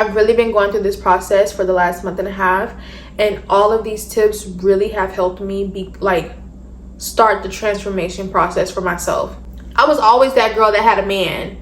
I've really been going through this process for the last month and a half, and all of these tips really have helped me start the transformation process for myself. I was always that girl that had a man.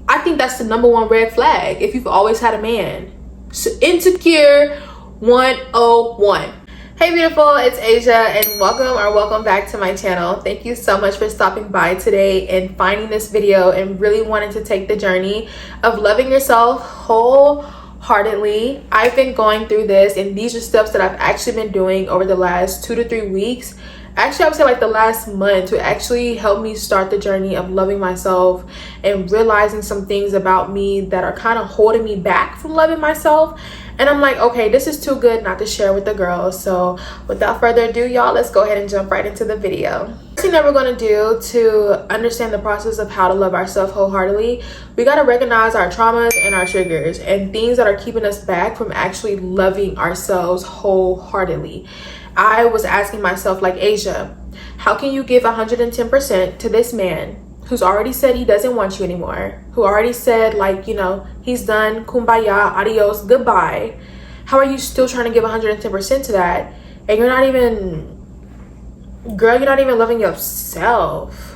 I think that's the #1 red flag if you've always had a man. So insecure 101. Hey beautiful, it's Asia, and welcome back to my channel. Thank you so much for stopping by today and finding this video and really wanting to take the journey of loving yourself wholeheartedly. I've been going through this, and these are steps that I've actually been doing over the last 2 to 3 weeks. Actually, I would say like the last month, to actually help me start the journey of loving myself and realizing some things about me that are kind of holding me back from loving myself. And I'm like, okay, this is too good not to share with the girls. So without further ado, y'all, let's go ahead and jump right into the video. First thing that we're going to do to understand the process of how to love ourselves wholeheartedly, we got to recognize our traumas and our triggers and things that are keeping us back from actually loving ourselves wholeheartedly. I was asking myself, like, Asia, how can you give 110% to this man who's already said he doesn't want you anymore, who already said, like, you know, he's done, kumbaya, adios, goodbye? How are you still trying to give 110% to that? And you're not even, girl, you're not even loving yourself.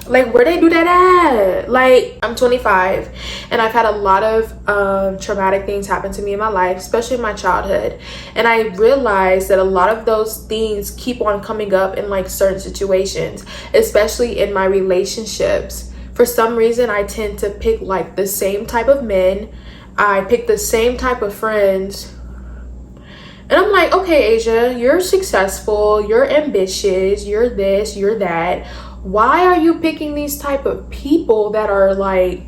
Like, where they do that at? Like, I'm 25 and I've had a lot of traumatic things happen to me in my life, especially in my childhood. And I realized that a lot of those things keep on coming up in like certain situations, especially in my relationships. For some reason, I tend to pick like the same type of men. I pick the same type of friends. And I'm like, okay, Asia, you're successful, you're ambitious, you're this, you're that. Why are you picking these type of people that are like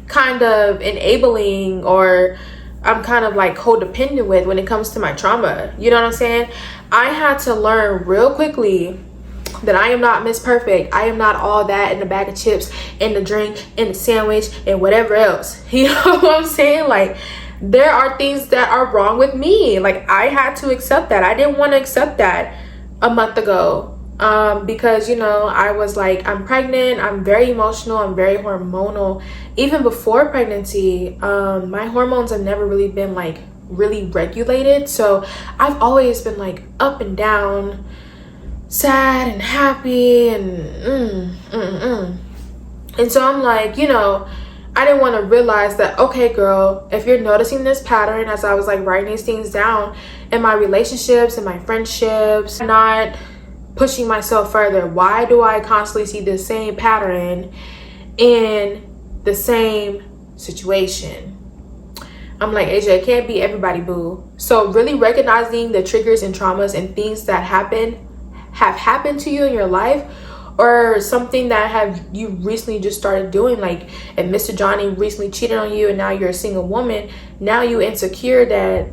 kind of enabling, or I'm kind of like codependent with when it comes to my trauma? You know what I'm saying? I had to learn real quickly that I am not Miss Perfect. I am not all that in the bag of chips, in the drink, in the sandwich, and whatever else. You know what I'm saying? Like, there are things that are wrong with me. Like, I had to accept that. I didn't want to accept that a month ago. Because, you know, I was like, I'm pregnant, I'm very emotional, I'm very hormonal. Even before pregnancy, my hormones have never really been like really regulated. So I've always been like up and down, sad and happy, and And so I'm like, you know, I didn't want to realize that, okay, girl, if you're noticing this pattern, as I was like writing these things down in my relationships and my friendships, not pushing myself further. Why do I constantly see the same pattern in the same situation? I'm like, Asia, it can't be everybody, boo. So really recognizing the triggers and traumas and things that have happened to you in your life, or something that you recently just started doing. Like, if Mr. Johnny recently cheated on you and now you're a single woman, now you insecure that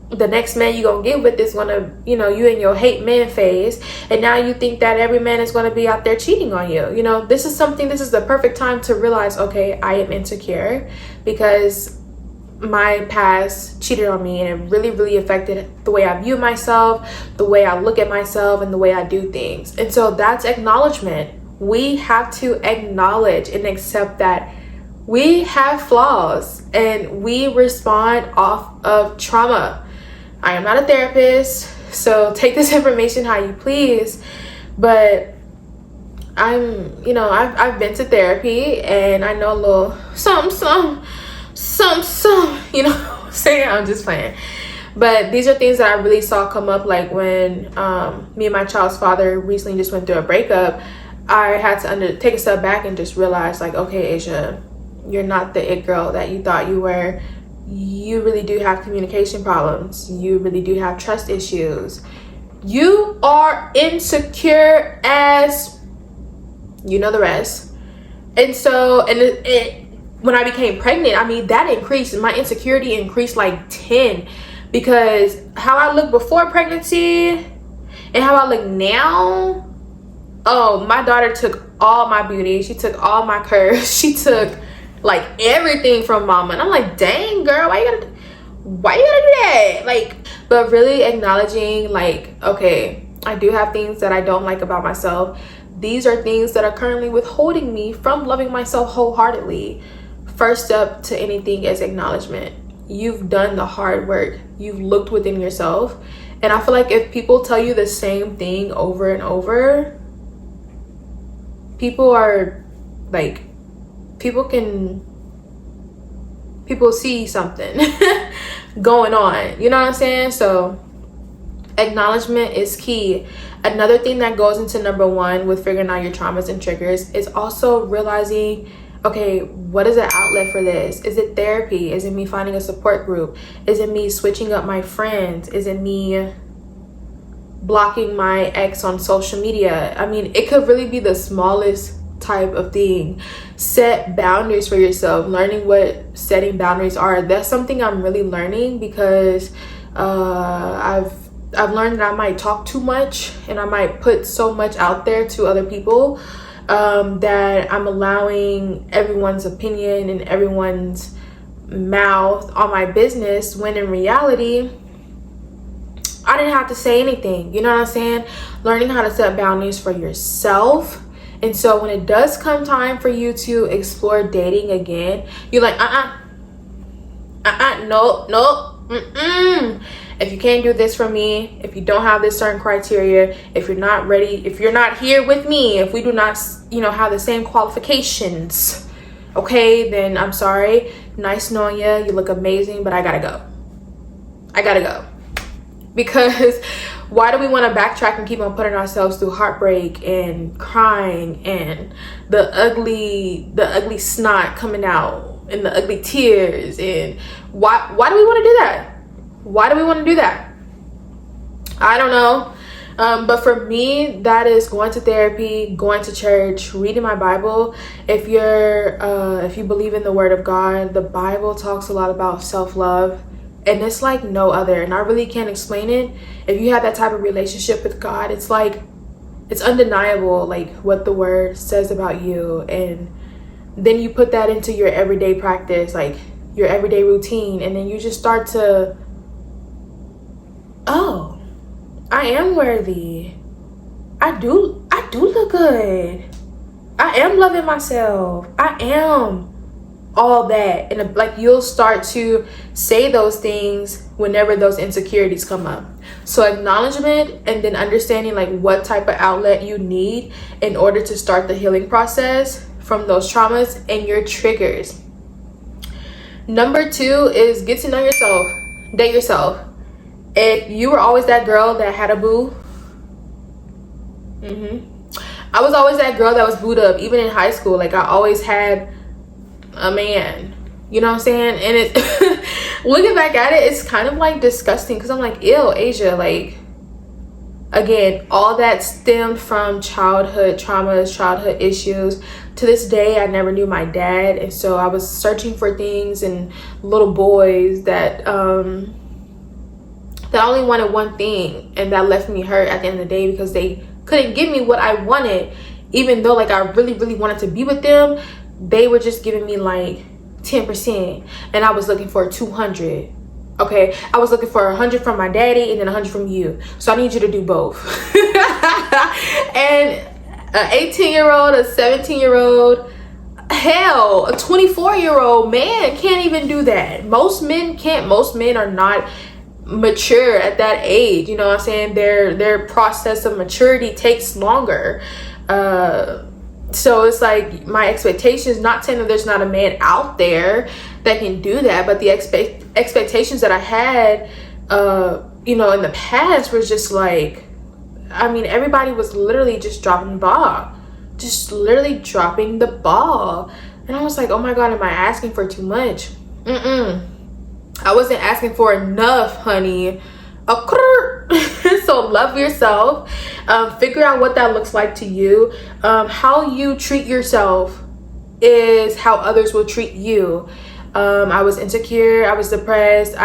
the next man you gonna get with is gonna, you know, you in your hate man phase, and now you think that every man is gonna be out there cheating on you. You know, this is the perfect time to realize, okay, I am insecure because my past cheated on me, and it really affected the way I view myself, the way I look at myself, and the way I do things. And so that's acknowledgement. We have to acknowledge and accept that we have flaws and we respond off of trauma. I am not a therapist, so take this information how you please, but I'm, you know, I've been to therapy, and I know a little some, you know what I'm saying? I'm just playing. But these are things that I really saw come up, like when me and my child's father recently just went through a breakup. I had to take a step back and just realize, like, okay, Asia, you're not the it girl that you thought you were. You really do have communication problems. You really do have trust issues. You are insecure as, you know, the rest. And so, when I became pregnant, I mean, that increased. My insecurity increased like 10, because how I looked before pregnancy and how I look now, oh, my daughter took all my beauty. She took all my curves. She took like everything from mama. And I'm like, dang, girl, why you gotta do that? Like, but really acknowledging, like, okay, I do have things that I don't like about myself, these are things that are currently withholding me from loving myself wholeheartedly. First up to anything is acknowledgement. You've done the hard work. You've looked within yourself. And I feel like if people tell you the same thing over and over, people are like, people see something going on. You know what I'm saying? So acknowledgement is key. Another thing that goes into number one with figuring out your traumas and triggers is also realizing, okay, what is the outlet for this? Is it therapy? Is it me finding a support group? Is it me switching up my friends? Is it me blocking my ex on social media? I mean, it could really be the smallest type of thing. Set boundaries for yourself. Learning what setting boundaries are. That's something I'm really learning, because I've learned that I might talk too much and I might put so much out there to other people that I'm allowing everyone's opinion and everyone's mouth on my business, when in reality I didn't have to say anything. You know what I'm saying? Learning how to set boundaries for yourself. And so when it does come time for you to explore dating again, you're like, no. If you can't do this for me, if you don't have this certain criteria, if you're not ready, if you're not here with me, if we do not, have the same qualifications, okay, then I'm sorry. Nice knowing you. You look amazing, but I gotta go. Because why do we want to backtrack and keep on putting ourselves through heartbreak and crying and the ugly snot coming out and the ugly tears? And why do we want to do that? Why do we want to do that? I don't know. But for me, that is going to therapy, going to church, reading my Bible. If you believe in the Word of God, the Bible talks a lot about self-love. And it's like no other, and I really can't explain it. If you have that type of relationship with God, it's like, it's undeniable, like what the word says about you. And then you put that into your everyday practice, like your everyday routine, and then you just start to, oh, I am worthy. I do look good. I am loving myself. I am all that. And like, you'll start to say those things whenever those insecurities come up. So acknowledgement, and then understanding like what type of outlet you need in order to start the healing process from those traumas and your triggers. Number two is get to know yourself. Date yourself. If you were always that girl that had a boo, I was always that girl that was booed up, even in high school. Like, I always had a man, you know what I'm saying? And it looking back at it, it's kind of like disgusting, because I'm like, ew, Asia. Like, again, all that stemmed from childhood traumas, childhood issues. To this day, I never knew my dad, and so I was searching for things and little boys that only wanted one thing, and that left me hurt at the end of the day, because they couldn't give me what I wanted. Even though like I really, really wanted to be with them, they were just giving me like 10%, and I was looking for 200. Okay, I was looking for 100 from my daddy and then 100 from you. So I need you to do both. And an 18-year-old, a 17-year-old, hell, a 24-year-old man can't even do that. Most men can't. Most men are not mature at that age. You know what I'm saying? Their process of maturity takes longer. So it's like, my expectations, not saying that there's not a man out there that can do that, but the expectations that I had, in the past was just like, I mean, everybody was literally just dropping the ball. Just literally dropping the ball. And I was like, oh my God, am I asking for too much? I wasn't asking for enough, honey. So love yourself. Figure out what that looks like to you. How you treat yourself is how others will treat you. I was insecure. I was depressed.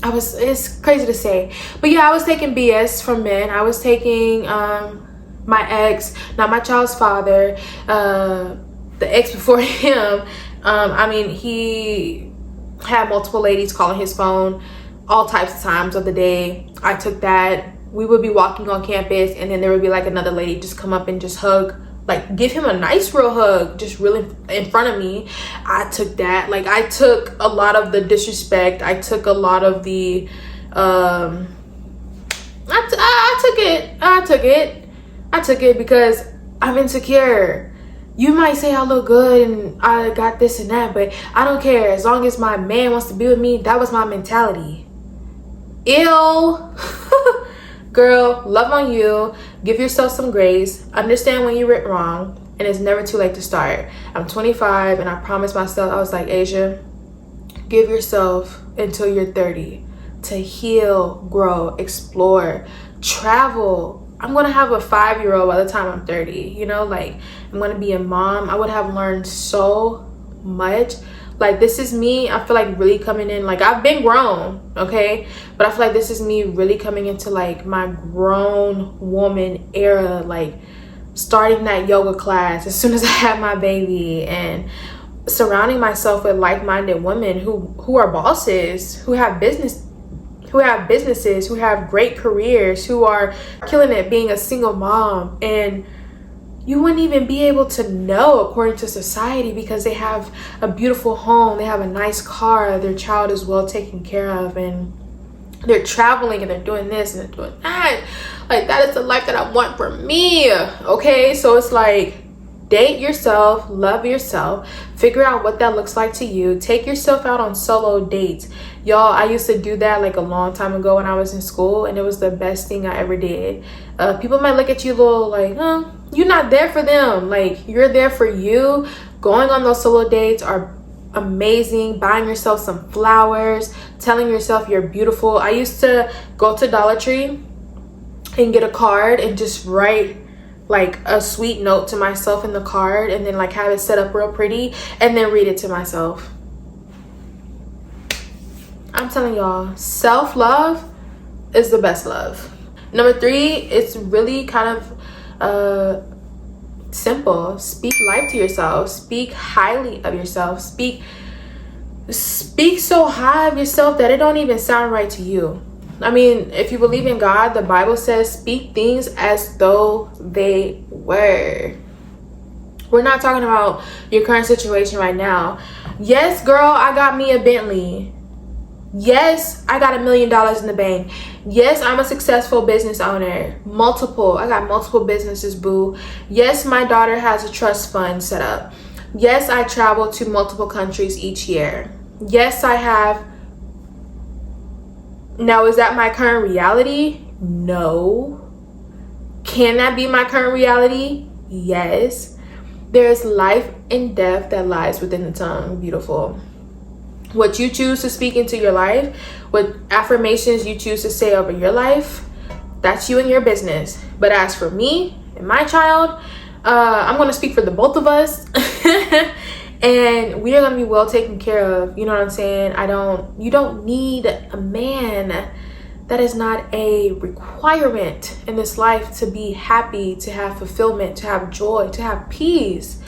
It's crazy to say, but yeah, I was taking BS from men. I was taking my ex, not my child's father, the ex before him. He had multiple ladies calling his phone all types of times of the day. I took that we would be walking on campus, and then there would be like another lady just come up and just hug, like give him a nice real hug, just really in front of me. I took that. Like I took a lot of the disrespect. I took a lot of the I took it because I'm insecure. You might say I look good and I got this and that, but I don't care. As long as my man wants to be with me, that was my mentality. Ew. Girl, love on you. Give yourself some grace. Understand when you went wrong, and it's never too late to start. I'm 25, and I promised myself, I was like, Asia, give yourself until you're 30 to heal, grow, explore, travel. I'm gonna have a 5-year-old by the time I'm 30, you know, like I'm gonna be a mom. I would have learned so much. Like this is me, I feel like really coming in, like I've been grown, okay, but I feel like this is me really coming into like my grown woman era, like starting that yoga class as soon as I had my baby, and surrounding myself with like-minded women who are bosses, who have businesses, who have great careers, who are killing it being a single mom. And you wouldn't even be able to know according to society because they have a beautiful home, they have a nice car, their child is well taken care of, and they're traveling and they're doing this and they're doing that. Like that is the life that I want for me. Okay, so it's like date yourself, love yourself, figure out what that looks like to you. Take yourself out on solo dates. Y'all, I used to do that like a long time ago when I was in school, and it was the best thing I ever did. People might look at you a little like, you're not there for them. Like you're there for you. Going on those solo dates are amazing. Buying yourself some flowers, telling yourself you're beautiful. I used to go to Dollar Tree and get a card and just write like a sweet note to myself in the card, and then like have it set up real pretty and then read it to myself. I'm telling y'all, self-love is the best love. Number 3, it's really kind of simple. Speak life to yourself. Speak highly of yourself. Speak so high of yourself that it don't even sound right to you. I mean, if you believe in God, the Bible says speak things as though they were. We're not talking about your current situation right now. Yes, girl, I got me a Bentley. Yes, I got $1 million in the bank. Yes, I'm a successful business owner. I got multiple businesses, boo. Yes, my daughter has a trust fund set up. Yes, I travel to multiple countries each year. Yes, I have. Now, is that my current reality? No. Can that be my current reality? Yes. There's life and death that lies within the tongue. Beautiful. What you choose to speak into your life, what affirmations you choose to say over your life, that's you and your business. But as for me and my child, I'm going to speak for the both of us. And we are going to be well taken care of. You know what I'm saying? You don't need a man. That is not a requirement in this life to be happy, to have fulfillment, to have joy, to have peace.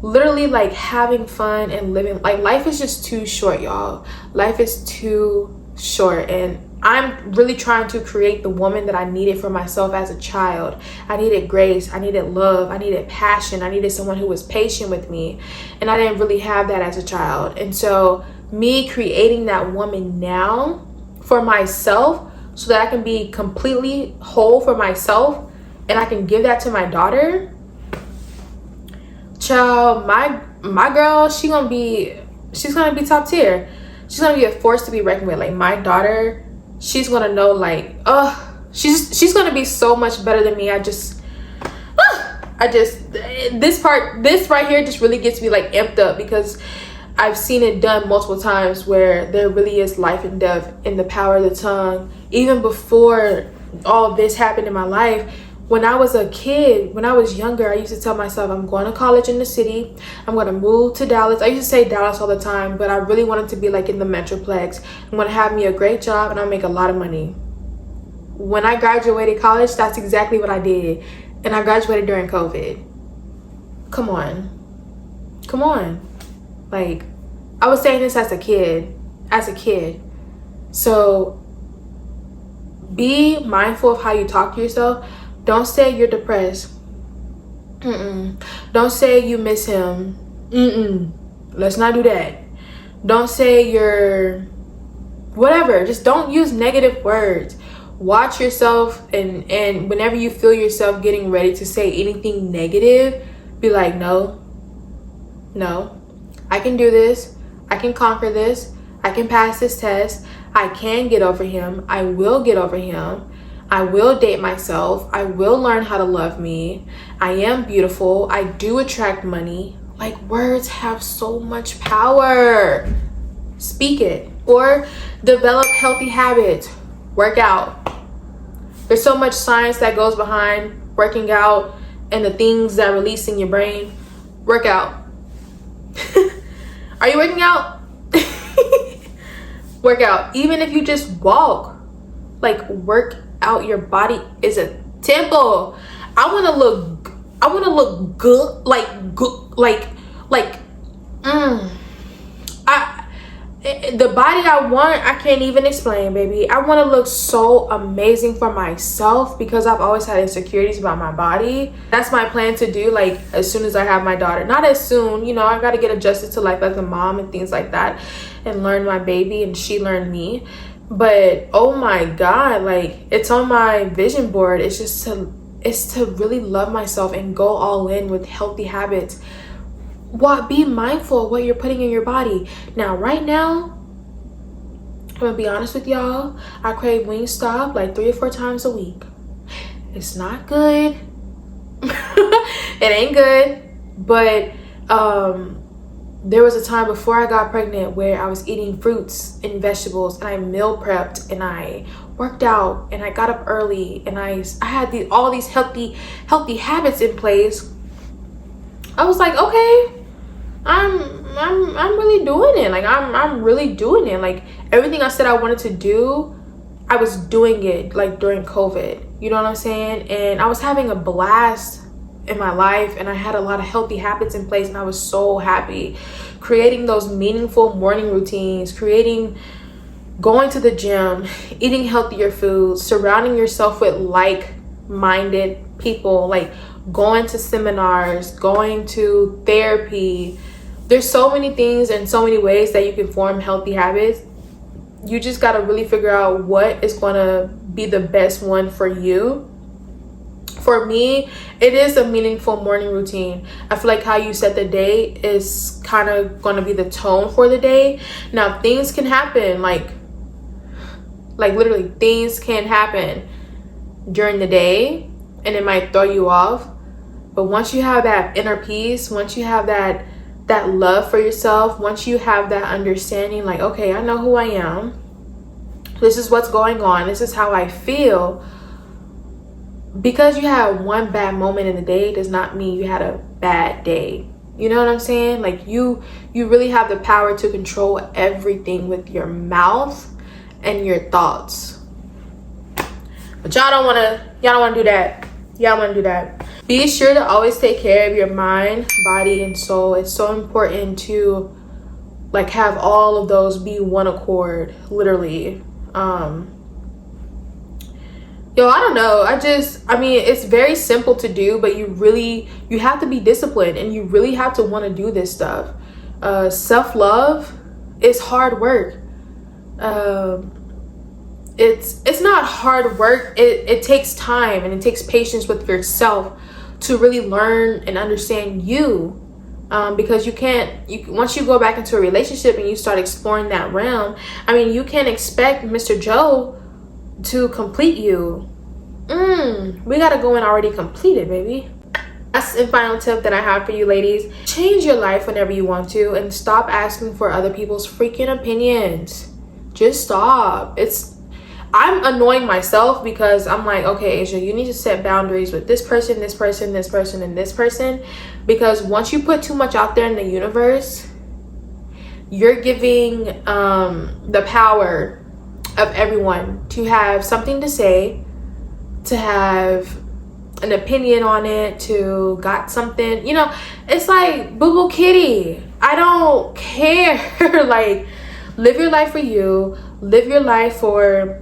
Literally like having fun and living. Like life is just too short, y'all. Life is too short. And I'm really trying to create the woman that I needed for myself as a child. I needed grace. I needed love. I needed passion. I needed someone who was patient with me. And I didn't really have that as a child. And so me creating that woman now for myself so that I can be completely whole for myself and I can give that to my daughter. Child, my girl, she's gonna be top tier. She's gonna be a force to be reckoned with. Like my daughter, she's gonna know like, she's gonna be so much better than me. This right here just really gets me like amped up because I've seen it done multiple times where there really is life and death in the power of the tongue. Even before all this happened in my life, when I was a kid, when I was younger, I used to tell myself, I'm going to college in the city. I'm going to move to Dallas. I used to say Dallas all the time, but I really wanted to be like in the Metroplex. I'm going to have me a great job and I'll make a lot of money. When I graduated college, that's exactly what I did. And I graduated during COVID. Come on. Like, I was saying this as a kid. So be mindful of how you talk to yourself. Don't say you're depressed. Don't say you miss him. Let's not do that. Don't say you're whatever. Just don't use negative words. Watch yourself, and whenever you feel yourself getting ready to say anything negative, be like, no, I can do this. I can conquer this. I can pass this test. I can get over him. I will get over him. I will date myself. I will learn how to love me. I am beautiful. I do attract money. Like, words have so much power. Speak it. Or develop healthy habits. Work out. There's so much science that goes behind working out and the things that release in your brain. Work out. Are you working out? Work out. Even if you just walk, like, work out. Your body is a temple. I want to look good, the body I want, I can't even explain, baby. I want to look so amazing for myself because I've always had insecurities about my body. That's my plan to do, like, as soon as I have my daughter. Not as soon, you know, I got to get adjusted to life as a mom and things like that, and learn my baby and she learned me. But oh my God, like, it's on my vision board. It's to really love myself and go all in with healthy habits. Be mindful of what you're putting in your body. Now, right now, I'm gonna be honest with y'all, I crave Wingstop like 3 or 4 times a week. It's not good. It ain't good. But there was a time before I got pregnant where I was eating fruits and vegetables, and I meal prepped, and I worked out, and I got up early, and I had all these healthy habits in place. I was like, okay, I'm really doing it. Like, I'm really doing it. Like, everything I said I wanted to do, I was doing it, like, during COVID. You know what I'm saying? And I was having a blast in my life, and I had a lot of healthy habits in place, and I was so happy. Creating those meaningful morning routines, going to the gym, eating healthier foods, surrounding yourself with like-minded people, like going to seminars, going to therapy. There's so many things and so many ways that you can form healthy habits. You just got to really figure out what is going to be the best one for you. For me, it is a meaningful morning routine. I feel like how you set the day is kind of going to be the tone for the day. Now, things can happen, like literally things can happen during the day, and it might throw you off. But once you have that inner peace, once you have that love for yourself, once you have that understanding, like, okay, I know who I am, this is what's going on, this is how I feel. Because you had one bad moment in the day does not mean you had a bad day. You know what I'm saying? Like, you really have the power to control everything with your mouth and your thoughts. But y'all don't want to do that. Y'all want to do that. Be sure to always take care of your mind, body, and soul. It's so important to, like, have all of those be one accord, literally. I don't know. I mean, it's very simple to do, but you have to be disciplined, and you really have to want to do this stuff. Self-love is hard work. It's not hard work. It takes time, and it takes patience with yourself to really learn and understand you. Because once you go back into a relationship and you start exploring that realm, I mean, you can't expect Mr. Joe to complete you. We gotta go in already completed, baby. That's the final tip that I have for you ladies. Change your life whenever you want to, and stop asking for other people's freaking opinions. Just stop. I'm annoying myself because I'm like, okay, Asia, you need to set boundaries with this person, this person, this person, and this person. Because once you put too much out there in the universe, you're giving the power of everyone to have something to say, to have an opinion on it, to got something, you know. It's like boo boo kitty. I don't care. Like, live your life for you. Live your life for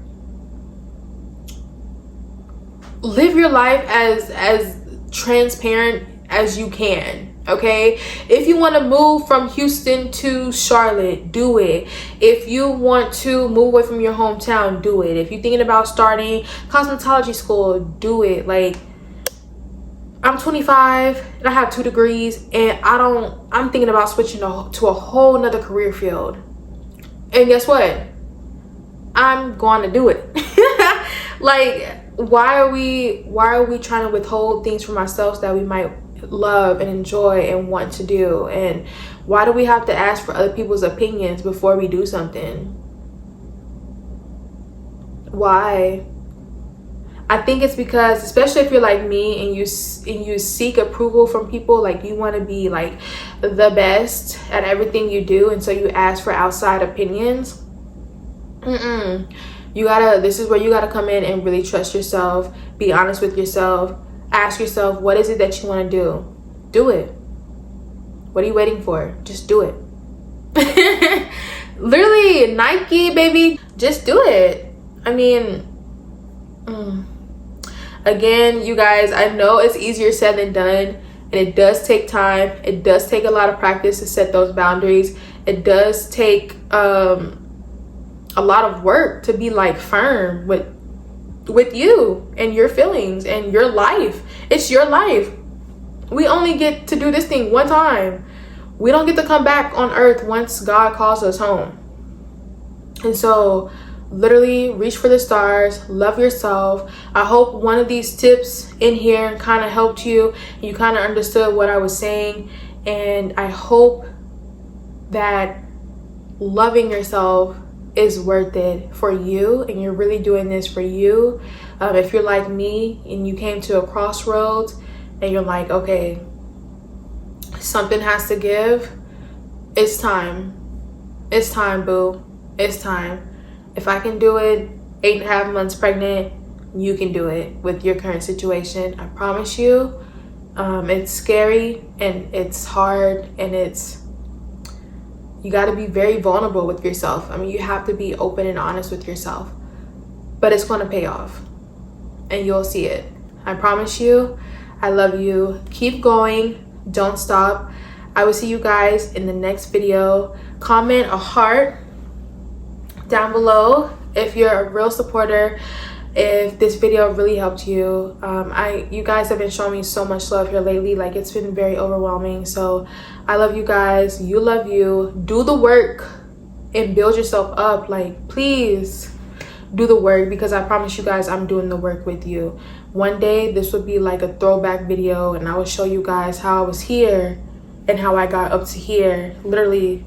live your life as transparent as you can. Okay, if you want to move from Houston to Charlotte, do it. If you want to move away from your hometown, do it. If you're thinking about starting cosmetology school, do it. Like, I'm 25 and I have 2 degrees, and I'm thinking about switching to a whole nother career field. And guess what? I'm going to do it. Like, why are we trying to withhold things from ourselves that we might love and enjoy and want to do? And why do we have to ask for other people's opinions before we do something? Why? I think it's because, especially if you're like me and you seek approval from people, like you want to be like the best at everything you do, and so you ask for outside opinions. This is where you gotta come in and really trust yourself, be honest with yourself, ask yourself, what is it that you want to do? Do it. What are you waiting for? Just do it. Literally, Nike, baby, just do it. I mean, again, you guys, I know it's easier said than done, and it does take time. It does take a lot of practice to set those boundaries. It does take a lot of work to be like firm with you and your feelings and your life. It's your life. We only get to do this thing one time. We don't get to come back on earth once God calls us home. And so literally reach for the stars, love yourself. I hope one of these tips in here kind of helped you. You kind of understood what I was saying, and I hope that loving yourself is worth it for you, and you're really doing this for you. If you're like me and you came to a crossroads and you're like, okay, something has to give, it's time. It's time, boo. It's time. If I can do it 8.5 months pregnant, you can do it with your current situation. I promise you. It's scary and it's hard, and you got to be very vulnerable with yourself. I mean, you have to be open and honest with yourself, but it's going to pay off and you'll see it. I promise you. I love you. Keep going. Don't stop. I will see you guys in the next video. Comment a heart down below if you're a real supporter, if this video really helped you. You guys have been showing me so much love here lately. Like, it's been very overwhelming. So I love you guys. You love you. Do the work and build yourself up. Like, please do the work, because I promise you guys I'm doing the work with you. One day this would be like a throwback video, and I will show you guys how I was here and how I got up to here, literally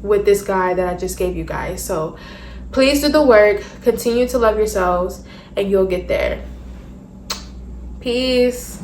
with this guy that I just gave you guys. So please do the work, continue to love yourselves, and you'll get there. Peace.